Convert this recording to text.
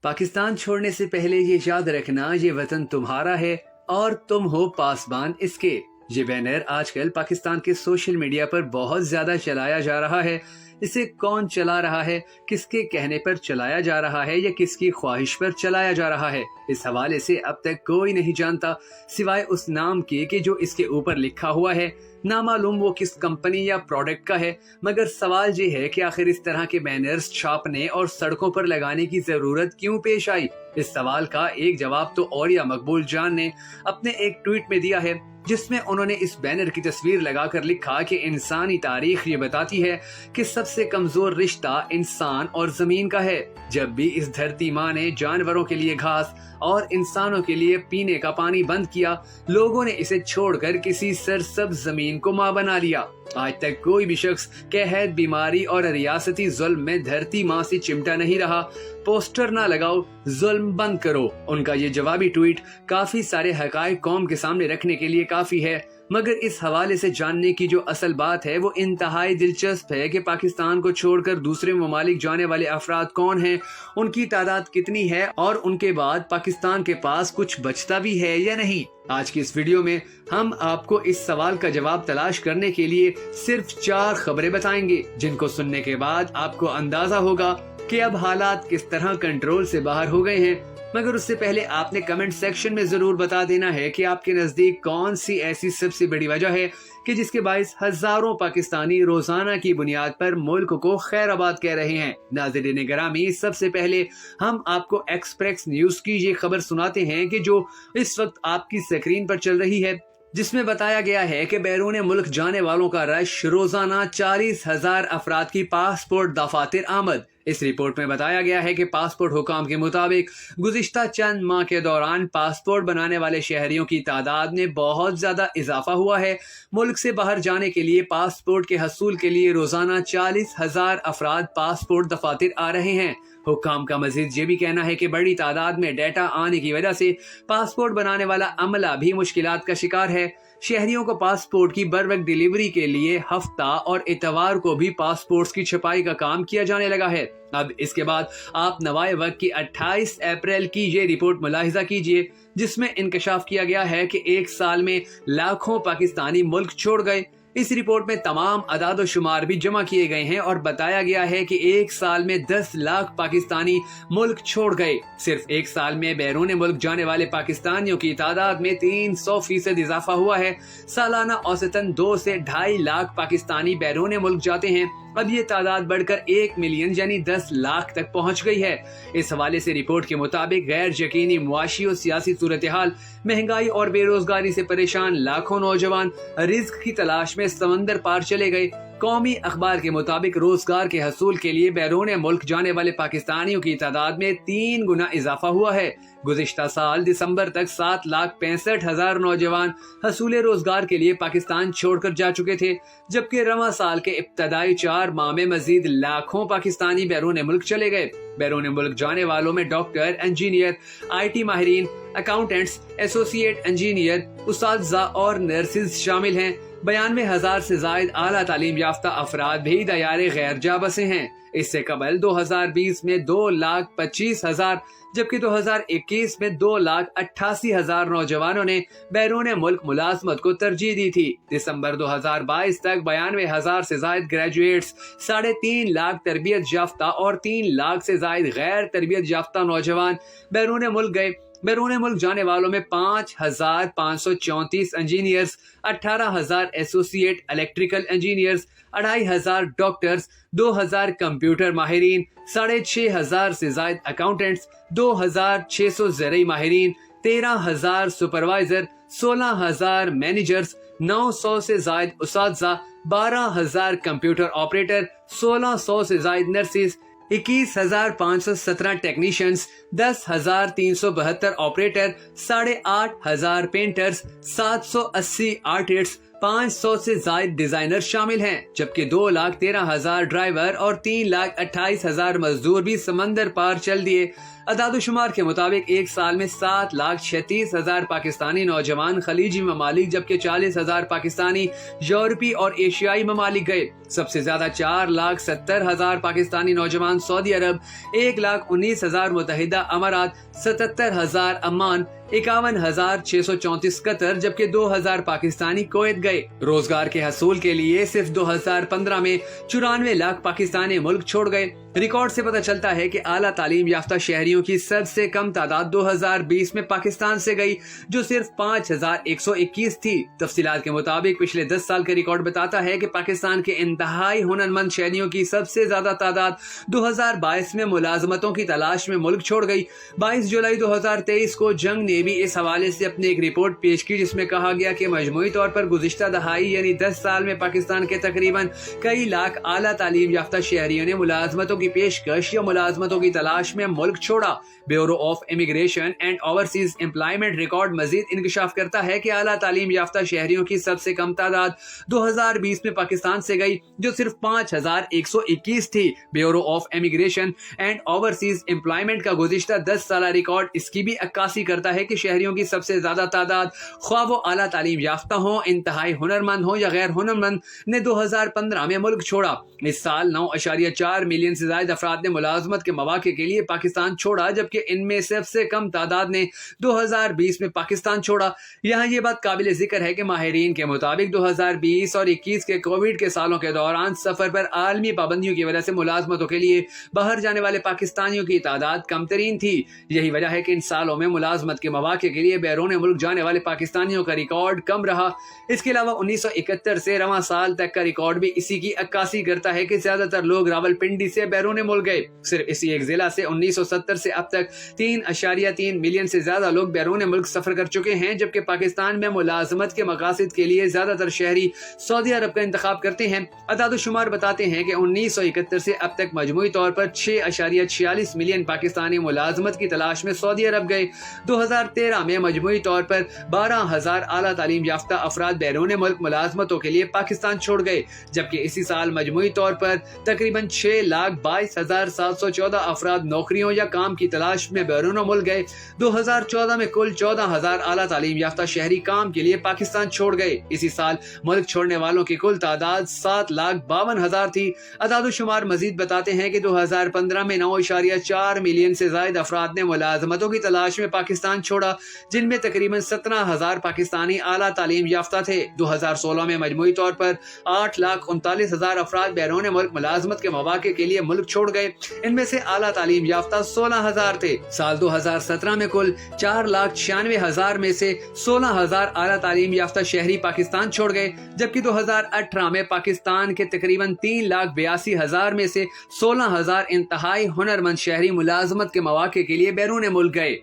पाकिस्तान छोड़ने से पहले ये याद रखना, ये वतन तुम्हारा है और तुम हो पासबान इसके। ये बैनर आजकल पाकिस्तान के सोशल मीडिया पर बहुत ज्यादा चलाया जा रहा है। इसे कौन चला रहा है, किसके कहने पर चलाया जा रहा है या किसकी ख्वाहिश पर चलाया जा रहा है, इस हवाले से अब तक कोई नहीं जानता सिवाय उस नाम के कि जो इसके ऊपर लिखा हुआ है। ना मालूम वो किस कंपनी या प्रोडक्ट का है। मगर सवाल ये है कि आखिर इस तरह के बैनर्स छापने और सड़कों पर लगाने की जरूरत क्यों पेश आई। इस सवाल का एक जवाब तो औरिया मकबूल जान ने अपने एक ट्वीट में दिया है, जिसमें उन्होंने इस बैनर की तस्वीर लगाकर लिखा कि इंसानी तारीख ये बताती है कि सबसे कमजोर रिश्ता इंसान और जमीन का है। जब भी इस धरती माँ ने जानवरों के लिए घास और इंसानों के लिए पीने का पानी बंद किया, लोगों ने इसे छोड़कर किसी सरसब्ज जमीन को माँ बना लिया। आज तक कोई भी शख्स कहत, बीमारी और रियासती जुल्म में धरती माँ से चिमटा नहीं रहा। पोस्टर ना लगाओ, जुल्म बंद करो। उनका ये जवाबी ट्वीट काफी सारे हकायक कौम के सामने रखने के लिए काफी है। मगर इस हवाले से जानने की जो असल बात है वो इंतहाई दिलचस्प है कि पाकिस्तान को छोड़कर दूसरे ममालिक जाने वाले अफराद कौन हैं, उनकी तादाद कितनी है और उनके बाद पाकिस्तान के पास कुछ बचता भी है या नहीं। आज की इस वीडियो में हम आपको इस सवाल का जवाब तलाश करने के लिए सिर्फ 4 खबरें बताएंगे, जिनको सुनने के बाद आपको अंदाजा होगा कि अब हालात किस तरह कंट्रोल से बाहर हो गए हैं। मगर उससे पहले आपने कमेंट सेक्शन में जरूर बता देना है कि आपके नजदीक कौन सी ऐसी सबसे बड़ी वजह है कि जिसके बाइस हजारों पाकिस्तानी रोजाना की बुनियाद पर मुल्क को खैराबाद कह रहे हैं। नाज़रीन गिरामी, सबसे पहले हम आपको एक्सप्रेस न्यूज की ये खबर सुनाते हैं कि जो इस वक्त आपकी स्क्रीन पर चल रही है, जिसमें बताया गया है कि बैरून मुल्क जाने वालों का रश रोजाना 40,000 अफराद की पासपोर्ट दफातर आमद। इस रिपोर्ट में बताया गया है कि पासपोर्ट हुकाम के मुताबिक गुज़िश्ता चंद माह के दौरान पासपोर्ट बनाने वाले शहरियों की तादाद में बहुत ज्यादा इजाफा हुआ है। मुल्क से बाहर जाने के लिए पासपोर्ट के हसूल के लिए रोजाना 40,000 अफराद पासपोर्ट दफातर आ रहे हैं। हुकाम का मजीद ये भी कहना है कि बड़ी तादाद में डेटा आने की वजह से पासपोर्ट बनाने वाला अमला भी मुश्किलात का शिकार है। शहरियों को पासपोर्ट की बर वक्त डिलीवरी के लिए हफ्ता और इतवार को भी पासपोर्ट्स की छपाई का काम किया जाने लगा है। अब इसके बाद आप नवाए वक्त की 28 अप्रैल की ये रिपोर्ट मुलाहिजा कीजिए, जिसमें इंकशाफ किया गया है कि एक साल में लाखों पाकिस्तानी मुल्क छोड़ गए। इस रिपोर्ट में तमाम अदाद व शुमार भी जमा किए गए हैं और बताया गया है कि एक साल में 10 लाख पाकिस्तानी मुल्क छोड़ गए। सिर्फ एक साल में बैरून मुल्क जाने वाले पाकिस्तानियों की तादाद में 300% इजाफा हुआ है। सालाना औसतन 2 से 2.5 लाख पाकिस्तानी बैरून मुल्क जाते हैं। अब ये तादाद बढ़कर 1 मिलियन यानी 10 लाख तक पहुंच गई है। इस हवाले से रिपोर्ट के मुताबिक गैर यकीनी मुआशी और सियासी सूरत हाल, महंगाई और बेरोजगारी से परेशान लाखों नौजवान रिज्क की तलाश में समंदर पार चले गए। कौमी अखबार के मुताबिक रोजगार के हसूल के लिए बैरून मुल्क जाने वाले पाकिस्तानियों की तादाद में 3 गुना इजाफा हुआ है। गुज़िश्ता साल दिसंबर तक 7,65,000 नौजवान हसूल रोजगार के लिए पाकिस्तान छोड़कर जा चुके थे, जबकि रवां साल के इब्तदाई 4 माह में मजीद लाखों पाकिस्तानी बैरून मुल्क चले गए। बैरून मुल्क जाने वालों में डॉक्टर, इंजीनियर, IT माहिरीन, अकाउंटेंट्स, एसोसिएट इंजीनियर, उस्ताज़ा और नर्सेज शामिल हैं। 92,000 से जायद आला तालीम याफ्ता अफराद भी दायरे गैर जा बसे हैं। इससे कबल 2020 में 2,25,000 जबकि 2021 में 2,88,000 नौजवानों ने बैरून मुल्क मुलाजमत को तरजीह दी थी। दिसंबर 2022 तक 92,000 से जायद ग्रेजुएट्स, 3.5 लाख तरबियत याफ्ता और 3 लाख से जायद गैर तरबियत याफ्ता नौजवान बैरून मुल्क गए। बैरून मुल्क जाने वालों में 5,534 engineers, 18,000 associate electrical engineers, 2,500 doctors, 2,000 computer माहिरीन, 6,500 से जायद अकाउंटेंट्स, 2,600 ज़रई माहिरीन, 13,000 सुपरवाइजर, 16,000 मैनेजर्स, 900 से जायद उस्ताज़ा, 12,000 कंप्यूटर ऑपरेटर, 1,600 से जायद nurses, 21,517 technicians, 10,372 operator, 8,500 painters, 780 artists, 500 سے زائد ڈیزائنر شامل ہیں، جبکہ 2,13,000 ڈرائیور اور 3,28,000 مزدور بھی سمندر پار چل دیے۔ اعداد و شمار کے مطابق ایک سال میں 7,36,000 پاکستانی نوجوان خلیجی ممالک جبکہ 40,000 پاکستانی یورپی اور ایشیائی ممالک گئے۔ سب سے زیادہ 4,70,000 پاکستانی نوجوان سعودی عرب، 1,19,000 متحدہ امارات، 77,000 عمان، 51,634 قطر جبکہ 2,000 پاکستانی کویت گئے۔ روزگار کے حصول کے لیے صرف 2015 میں 94 لاکھ پاکستانی ملک چھوڑ گئے۔ ریکارڈ سے پتہ چلتا ہے کہ اعلیٰ تعلیم یافتہ شہریوں کی سب سے کم تعداد 2020 میں پاکستان سے گئی، جو صرف 5,121 تھی۔ تفصیلات کے مطابق پچھلے 10 سال کا ریکارڈ بتاتا ہے کہ پاکستان کے انتہائی ہنرمند شہریوں کی سب سے زیادہ تعداد 2022 میں ملازمتوں کی تلاش میں ملک چھوڑ گئی۔ 22 جولائی 2023 کو جنگ نے بھی اس حوالے سے اپنی ایک رپورٹ پیش کی، جس میں کہا گیا کہ مجموعی طور پر گزشتہ دہائی یعنی 10 سال میں پاکستان کے تقریباً کئی لاکھ اعلیٰ تعلیم یافتہ شہریوں نے ملازمتوں کی پیشکش یا ملازمتوں کی تلاش میں ملک چھوڑا۔ Bureau of immigration and overseas employment record مزید انکشاف کرتا ہے کہ اعلیٰ تعلیم یافتہ شہریوں کی سب سے کم تعداد 2020 میں پاکستان سے گئی، جو صرف 5,121 تھی۔ Bureau of immigration and overseas employment کا گزشتہ 10 سالہ ریکارڈ اس کی بھی عکاسی کرتا ہے کہ شہریوں کی سب سے زیادہ تعداد، خواہ وہ اعلیٰ تعلیم یافتہ ہوں، انتہائی ہنرمند ہوں یا غیر ہنرمند، نے 2015 میں ملک چھوڑا۔ اس سال 9.4 ملین سے زائد افراد نے ملازمت کے مواقع کے لیے پاکستان چھوڑا، جبکہ ان میں سب سے کم تعداد نے 2020 میں پاکستان چھوڑا۔ یہاں یہ بات قابل ذکر ہے کہ ماہرین کے مطابق 2020 اور 21 کے کووڈ کے سالوں کے دوران سفر پر عالمی پابندیوں کی وجہ سے ملازمتوں کے لیے باہر جانے والے پاکستانیوں کی تعداد کم ترین تھی۔ یہی وجہ ہے کہ ان سالوں میں ملازمت کے مواقع کے لیے بیرون ملک جانے والے پاکستانیوں کا ریکارڈ کم رہا۔ اس کے علاوہ 1971 سے رواں سال تک کا ریکارڈ بھی اسی کی عکاسی کرتا ہے کہ زیادہ تر لوگ راولپنڈی سے بیرون ملک گئے۔ صرف اسی ایک ضلع سے 1970 سے اب تک 3.3 ملین سے زیادہ لوگ بیرون ملک سفر کر چکے ہیں، جبکہ پاکستان میں ملازمت کے مقاصد کے لیے زیادہ تر شہری سعودی عرب کا انتخاب کرتے ہیں۔ اعداد و شمار بتاتے ہیں کہ 1971 سے اب تک مجموعی طور پر 6.46 ملین پاکستانی ملازمت کی تلاش میں سعودی عرب گئے۔ 2013 میں مجموعی طور پر 12,000 اعلیٰ تعلیم یافتہ افراد بیرون ملک ملازمتوں کے لیے پاکستان چھوڑ گئے، جبکہ اسی سال مجموعی طور پر تقریباً 6,22,714 افراد نوکریوں یا کام کی تلاش میں بیرون ملک گئے۔ 2014 میں کل 14,000 اعلیٰ تعلیم یافتہ شہری کام کے لیے پاکستان چھوڑ گئے۔ اسی سال ملک چھوڑنے والوں کی کل تعداد 7,52,000 تھی۔ اعداد و شمار مزید بتاتے ہیں کہ 2015 میں 9.4 ملین سے زائد افراد نے ملازمتوں کی تلاش میں پاکستان چھوڑا، جن میں تقریباً 17,000 پاکستانی اعلیٰ تعلیم یافتہ تھے۔ 2016 میں مجموعی طور پر 8,39,000 افراد بیرون ملک ملازمت کے مواقع کے لیے ملک چھوڑ گئے۔ ان میں سے اعلیٰ تعلیم یافتہ 16,000 تھے۔ سال 2017 میں کل 4,96,000 میں سے 16,000 اعلیٰ تعلیم یافتہ شہری پاکستان چھوڑ گئے، جبکہ 2018 میں پاکستان کے تقریباً 3,82,000 میں سے 16,000 انتہائی ہنرمند شہری ملازمت کے مواقع کے لیے بیرون ملک گئے۔